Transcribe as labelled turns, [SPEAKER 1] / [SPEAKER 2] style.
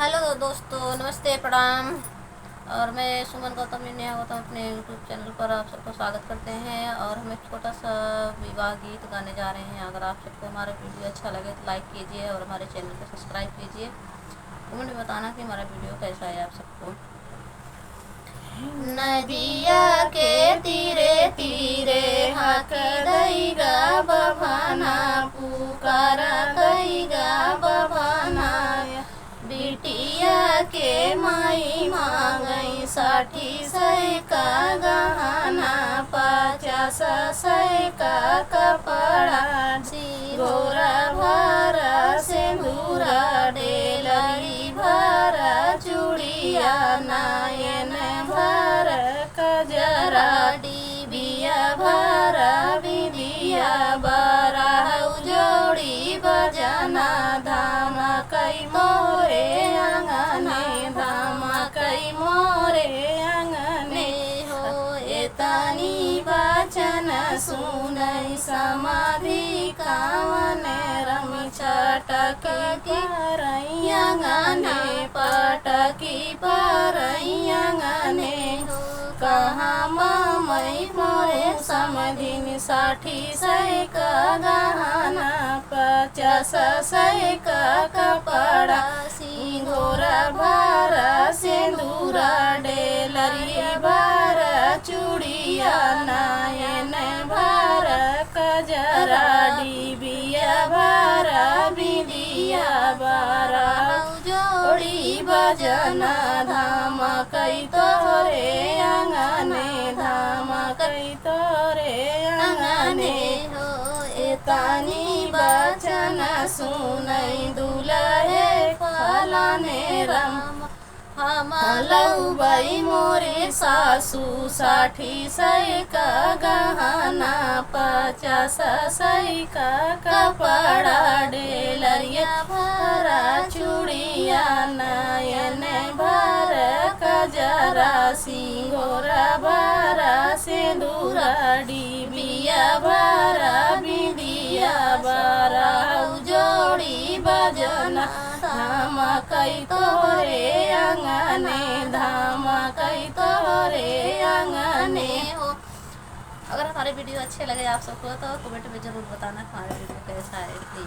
[SPEAKER 1] Hello दोस्तों, नमस्ते, प्रणाम। और मैं सुमन गौतम नेहा गौतम अपने यूट्यूब चैनल पर आप सबको स्वागत करते हैं। और हम एक छोटा सा विवाह गीत गाने जा रहे हैं। अगर आप सबको हमारा वीडियो अच्छा लगे तो लाइक कीजिए और हमारे चैनल को सब्सक्राइब कीजिए। कमेंट में बताना कि हमारा वीडियो कैसा है आप सबको। नदिया के तीरे तीरे हाकी दैगा बभाना, पुकारा दैगा बभाना। बिटिया के माई मांगई 60 का गहना, 50 का कपड़ा, सिंदूरा भरा सिंदूरा, डेलरी भरा चूड़िया, नायन भर कजरा, डिबिया भरा बिंदिया, बारह जोड़ी बजना, धमकई मोरे आंगने, धमकई मोरे आंगने हो। एतनी वचन सुनई समाधि कावन, रमी चटक परई आंगने, पटकी परई आंगने हो। कहाँ मई मोरे समधिन 60 का गहना, 50 का कपड़ा, सिंदूरा भरा सिंदूरा, डेलरी भरा चूड़िया, नायन भरा कजरा, डिबिया भरा बिंदिया, बारह जोड़ी बजना, धमकई तोरे आंगने, धमकई तोरे आंगने हो। एतनी वचन सुनई दुलहे फलाने राम, हम लौबई मोरे सासू 60 का गहना, 50 का कपड़ा, डेलरिया भरा चूड़िया, नायन भर कजरा, सिंगोरा भरा सिंदूरा, डिबिया भरा बिंदिया, बारह जोड़ी बजना, धमकई तोरे आंगने, धमकई तोरे आंगने हो। अगर हमारे वीडियो अच्छे लगे आप सबको तो कमेंट में ज़रूर बताना हमारे वीडियो कैसा है। प्लीज़।